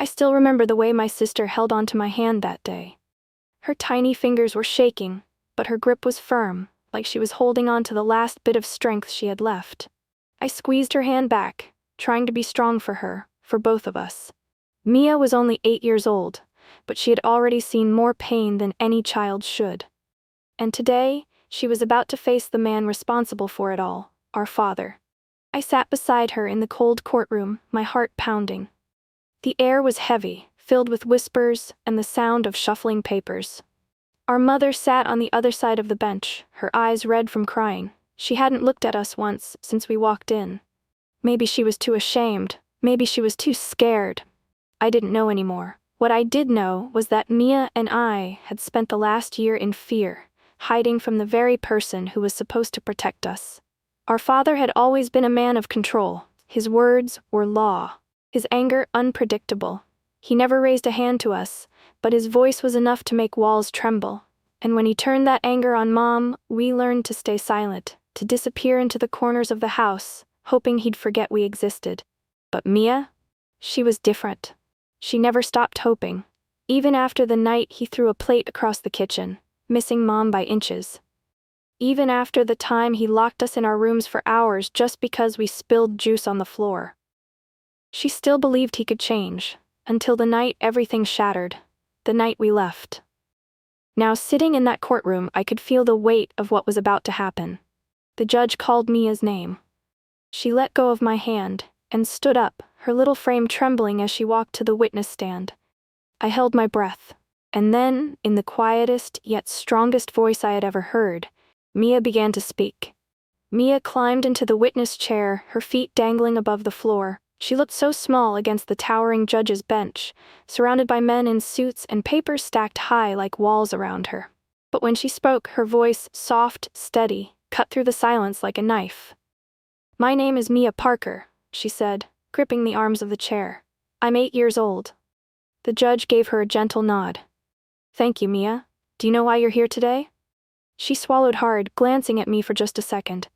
I still remember the way my sister held onto my hand that day. Her tiny fingers were shaking, but her grip was firm, like she was holding on to the last bit of strength she had left. I squeezed her hand back, trying to be strong for her, for both of us. Mia was only 8 years old, but she had already seen more pain than any child should. And today, she was about to face the man responsible for it all, our father. I sat beside her in the cold courtroom, my heart pounding. The air was heavy, filled with whispers and the sound of shuffling papers. Our mother sat on the other side of the bench, her eyes red from crying. She hadn't looked at us once since we walked in. Maybe she was too ashamed, maybe she was too scared. I didn't know anymore. What I did know was that Mia and I had spent the last year in fear, hiding from the very person who was supposed to protect us. Our father had always been a man of control. His words were law, his anger unpredictable. He never raised a hand to us, but his voice was enough to make walls tremble. And when he turned that anger on Mom, we learned to stay silent, to disappear into the corners of the house, hoping he'd forget we existed. But Mia? She was different. She never stopped hoping, even after the night he threw a plate across the kitchen, missing Mom by inches. Even after the time he locked us in our rooms for hours just because we spilled juice on the floor. She still believed he could change, until the night everything shattered, the night we left. Now sitting in that courtroom, I could feel the weight of what was about to happen. The judge called Mia's name. She let go of my hand and stood up, her little frame trembling as she walked to the witness stand. I held my breath, and then, in the quietest yet strongest voice I had ever heard, Mia began to speak. Mia climbed into the witness chair, her feet dangling above the floor. She looked so small against the towering judge's bench, surrounded by men in suits and papers stacked high like walls around her. But when she spoke, her voice, soft, steady, cut through the silence like a knife. "My name is Mia Parker," she said, gripping the arms of the chair. "I'm 8 years old." The judge gave her a gentle nod. "Thank you, Mia. Do you know why you're here today?" She swallowed hard, glancing at me for just a second.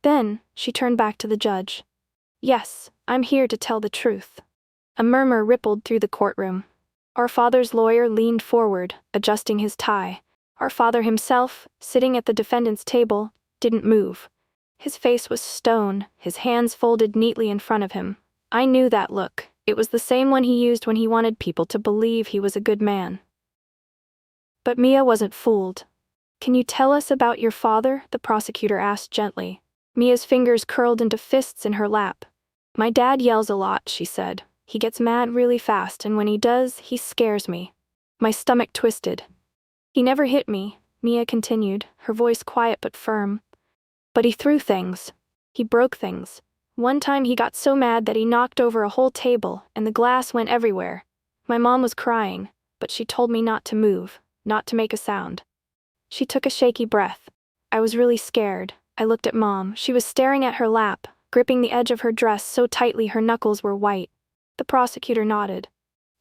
Then, she turned back to the judge. "Yes, I'm here to tell the truth." A murmur rippled through the courtroom. Our father's lawyer leaned forward, adjusting his tie. Our father himself, sitting at the defendant's table, didn't move. His face was stone, his hands folded neatly in front of him. I knew that look. It was the same one he used when he wanted people to believe he was a good man. But Mia wasn't fooled. "Can you tell us about your father?" the prosecutor asked gently. Mia's fingers curled into fists in her lap. "My dad yells a lot," she said. "He gets mad really fast, and when he does, he scares me." My stomach twisted. "He never hit me," Mia continued, her voice quiet but firm. "But he threw things. He broke things. One time he got so mad that he knocked over a whole table, and the glass went everywhere. My mom was crying, but she told me not to move, not to make a sound." She took a shaky breath. I was really scared. I looked at Mom. She was staring at her lap, gripping the edge of her dress so tightly her knuckles were white. The prosecutor nodded.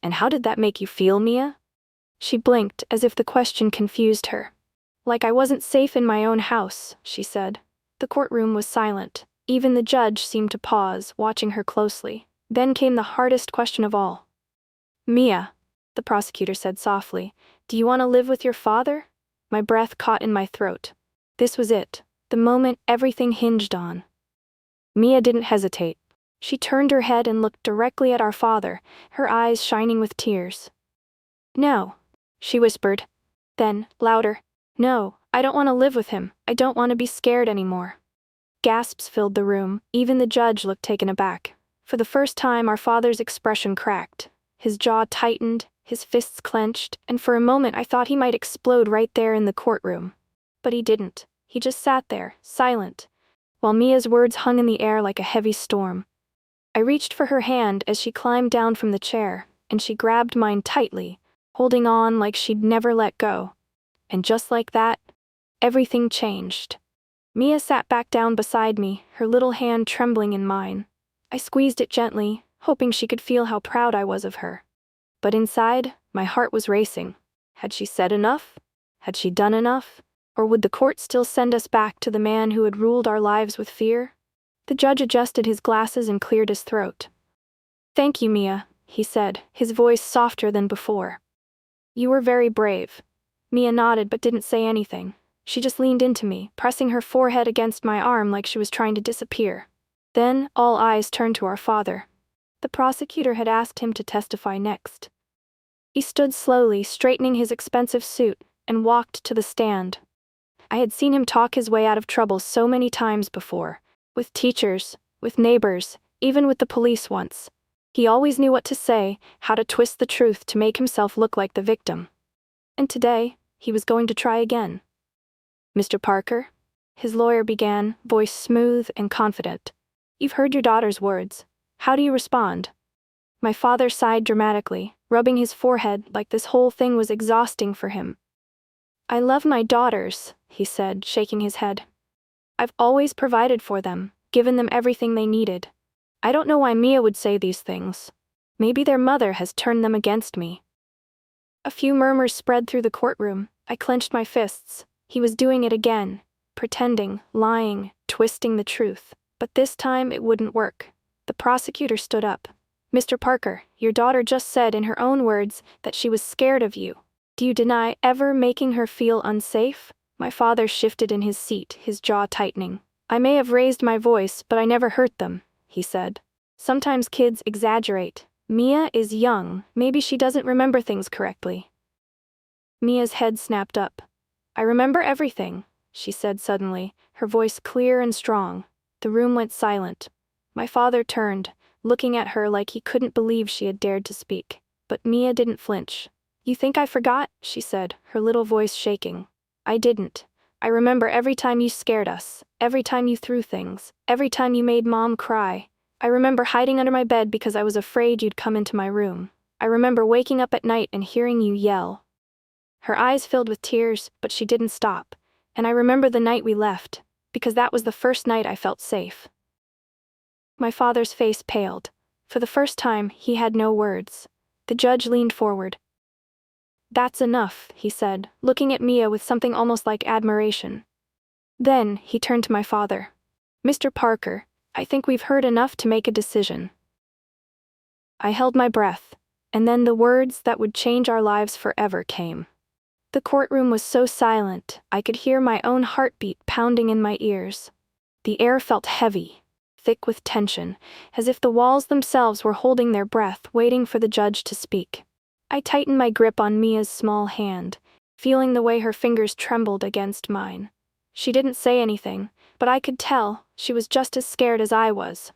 "And how did that make you feel, Mia?" She blinked, as if the question confused her. "Like I wasn't safe in my own house," she said. The courtroom was silent. Even the judge seemed to pause, watching her closely. Then came the hardest question of all. "Mia," the prosecutor said softly, "do you want to live with your father?" My breath caught in my throat. This was it, the moment everything hinged on. Mia didn't hesitate. She turned her head and looked directly at our father, her eyes shining with tears. "No," she whispered. Then, louder, "No, I don't want to live with him. I don't want to be scared anymore." Gasps filled the room. Even the judge looked taken aback. For the first time, our father's expression cracked. His jaw tightened, his fists clenched, and for a moment I thought he might explode right there in the courtroom. But he didn't. He just sat there, silent, while Mia's words hung in the air like a heavy storm. I reached for her hand as she climbed down from the chair, and she grabbed mine tightly, holding on like she'd never let go. And just like that, everything changed. Mia sat back down beside me, her little hand trembling in mine. I squeezed it gently, hoping she could feel how proud I was of her. But inside, my heart was racing. Had she said enough? Had she done enough? Or would the court still send us back to the man who had ruled our lives with fear? The judge adjusted his glasses and cleared his throat. "Thank you, Mia," he said, his voice softer than before. You were very brave. Mia nodded but didn't say anything. She just leaned into me, pressing her forehead against my arm like she was trying to disappear. Then, all eyes turned to our father. The prosecutor had asked him to testify next. He stood slowly, straightening his expensive suit, and walked to the stand. I had seen him talk his way out of trouble so many times before, with teachers, with neighbors, even with the police once. He always knew what to say, how to twist the truth to make himself look like the victim. And today, he was going to try again. Mr. Parker? His lawyer began, voice smooth and confident. You've heard your daughter's words. How do you respond? My father sighed dramatically, rubbing his forehead like this whole thing was exhausting for him. I love my daughters, he said, shaking his head. I've always provided for them, given them everything they needed. I don't know why Mia would say these things. Maybe their mother has turned them against me. A few murmurs spread through the courtroom. I clenched my fists. He was doing it again, pretending, lying, twisting the truth. But this time it wouldn't work. The prosecutor stood up. Mr. Parker, your daughter just said in her own words that she was scared of you. Do you deny ever making her feel unsafe? My father shifted in his seat, his jaw tightening. I may have raised my voice, but I never hurt them, he said. Sometimes kids exaggerate. Mia is young, maybe she doesn't remember things correctly. Mia's head snapped up. I remember everything, she said suddenly, her voice clear and strong. The room went silent. My father turned, looking at her like he couldn't believe she had dared to speak. But Mia didn't flinch. You think I forgot? She said, her little voice shaking. I didn't. I remember every time you scared us, every time you threw things, every time you made Mom cry. I remember hiding under my bed because I was afraid you'd come into my room. I remember waking up at night and hearing you yell. Her eyes filled with tears, but she didn't stop. And I remember the night we left, because that was the first night I felt safe. My father's face paled. For the first time, he had no words. The judge leaned forward. That's enough, he said, looking at Mia with something almost like admiration. Then, he turned to my father. Mr. Parker, I think we've heard enough to make a decision. I held my breath, and then the words that would change our lives forever came. The courtroom was so silent, I could hear my own heartbeat pounding in my ears. The air felt heavy, thick with tension, as if the walls themselves were holding their breath, waiting for the judge to speak. I tightened my grip on Mia's small hand, feeling the way her fingers trembled against mine. She didn't say anything, but I could tell she was just as scared as I was.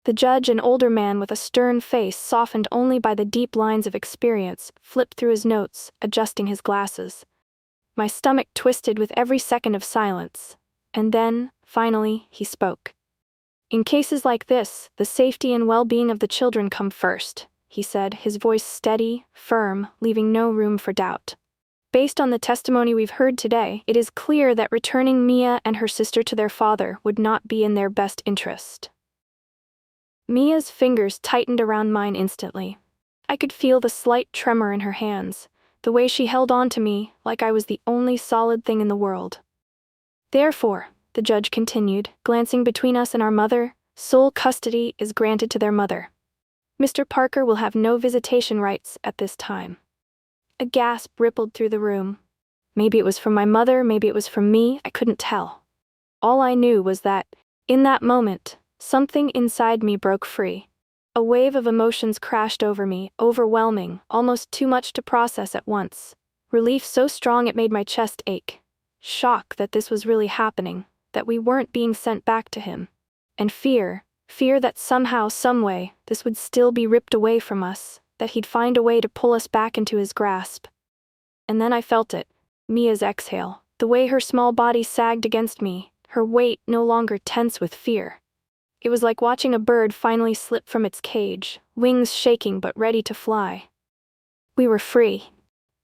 The judge, an older man with a stern face softened only by the deep lines of experience, flipped through his notes, adjusting his glasses. My stomach twisted with every second of silence. And then, finally, he spoke. In cases like this, the safety and well-being of the children come first, he said, his voice steady, firm, leaving no room for doubt. Based on the testimony we've heard today, it is clear that returning Mia and her sister to their father would not be in their best interest. Mia's fingers tightened around mine instantly. I could feel the slight tremor in her hands, the way she held on to me like I was the only solid thing in the world. Therefore, the judge continued, glancing between us and our mother, sole custody is granted to their mother. Mr. Parker will have no visitation rights at this time. A gasp rippled through the room. Maybe it was from my mother, maybe it was from me, I couldn't tell. All I knew was that, in that moment, something inside me broke free. A wave of emotions crashed over me, overwhelming, almost too much to process at once. Relief so strong it made my chest ache. Shock that this was really happening, that we weren't being sent back to him. And fear that somehow, someway, this would still be ripped away from us, that he'd find a way to pull us back into his grasp. And then I felt it, Mia's exhale, the way her small body sagged against me, her weight no longer tense with fear. It was like watching a bird finally slip from its cage, wings shaking but ready to fly. We were free.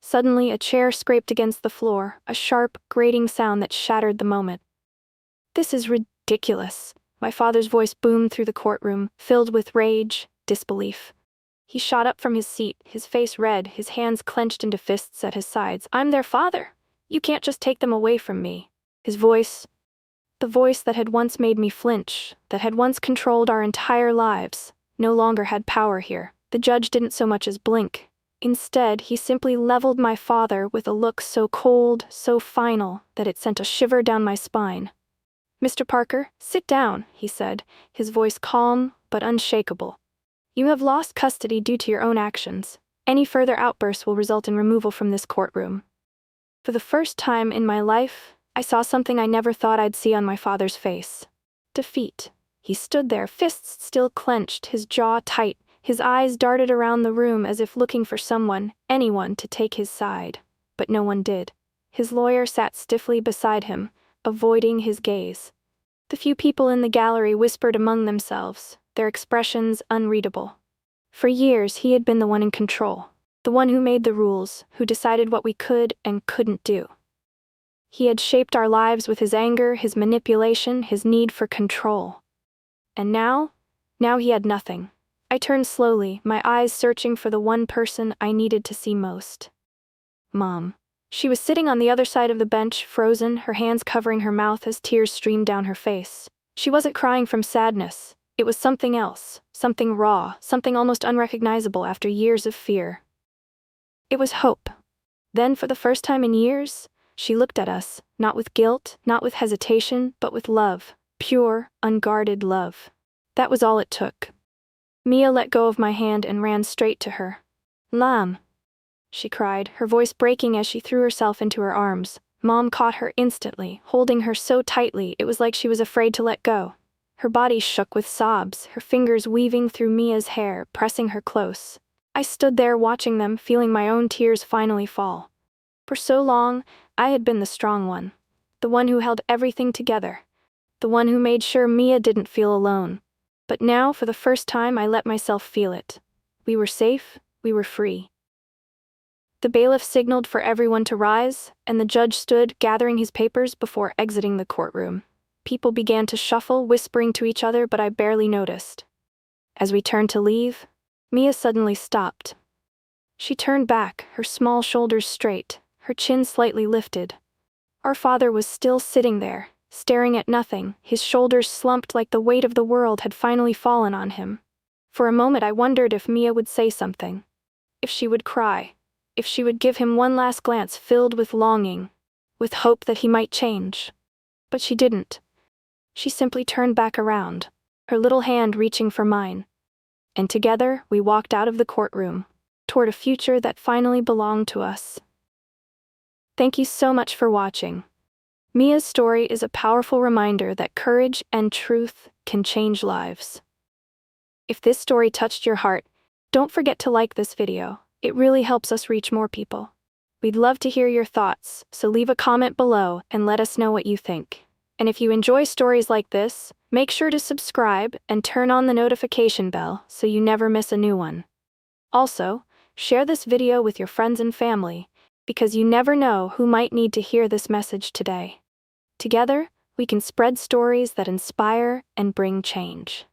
Suddenly a chair scraped against the floor, a sharp, grating sound that shattered the moment. This is ridiculous. My father's voice boomed through the courtroom, filled with rage, disbelief. He shot up from his seat, his face red, his hands clenched into fists at his sides. I'm their father. You can't just take them away from me. His voice, the voice that had once made me flinch, that had once controlled our entire lives, no longer had power here. The judge didn't so much as blink. Instead, he simply leveled my father with a look so cold, so final, that it sent a shiver down my spine. "Mr. Parker, sit down," he said, his voice calm but unshakable. "You have lost custody due to your own actions. Any further outbursts will result in removal from this courtroom." For the first time in my life, I saw something I never thought I'd see on my father's face. Defeat. He stood there, fists still clenched, his jaw tight. His eyes darted around the room as if looking for someone, anyone, to take his side. But no one did. His lawyer sat stiffly beside him, avoiding his gaze. The few people in the gallery whispered among themselves, their expressions unreadable. For years he had been the one in control, the one who made the rules, who decided what we could and couldn't do. He had shaped our lives with his anger, his manipulation, his need for control. And now he had nothing. I turned slowly, my eyes searching for the one person I needed to see most. Mom. She was sitting on the other side of the bench, frozen, her hands covering her mouth as tears streamed down her face. She wasn't crying from sadness. It was something else, something raw, something almost unrecognizable after years of fear. It was hope. Then, for the first time in years, she looked at us, not with guilt, not with hesitation, but with love, pure, unguarded love. That was all it took. Mia let go of my hand and ran straight to her. "Lam," she cried, her voice breaking as she threw herself into her arms. Mom caught her instantly, holding her so tightly it was like she was afraid to let go. Her body shook with sobs, her fingers weaving through Mia's hair, pressing her close. I stood there watching them, feeling my own tears finally fall. For so long, I had been the strong one, the one who held everything together, the one who made sure Mia didn't feel alone. But now, for the first time, I let myself feel it. We were safe, we were free. The bailiff signaled for everyone to rise, and the judge stood, gathering his papers before exiting the courtroom. People began to shuffle, whispering to each other, but I barely noticed. As we turned to leave, Mia suddenly stopped. She turned back, her small shoulders straight, her chin slightly lifted. Our father was still sitting there, staring at nothing, his shoulders slumped like the weight of the world had finally fallen on him. For a moment I wondered if Mia would say something. If she would cry. If she would give him one last glance filled with longing, with hope that he might change. But she didn't. She simply turned back around, her little hand reaching for mine. And together we walked out of the courtroom, toward a future that finally belonged to us. Thank you so much for watching. Mia's story is a powerful reminder that courage and truth can change lives. If this story touched your heart, don't forget to like this video. It really helps us reach more people. We'd love to hear your thoughts, so leave a comment below and let us know what you think. And if you enjoy stories like this, make sure to subscribe and turn on the notification bell so you never miss a new one. Also, share this video with your friends and family, because you never know who might need to hear this message today. Together, we can spread stories that inspire and bring change.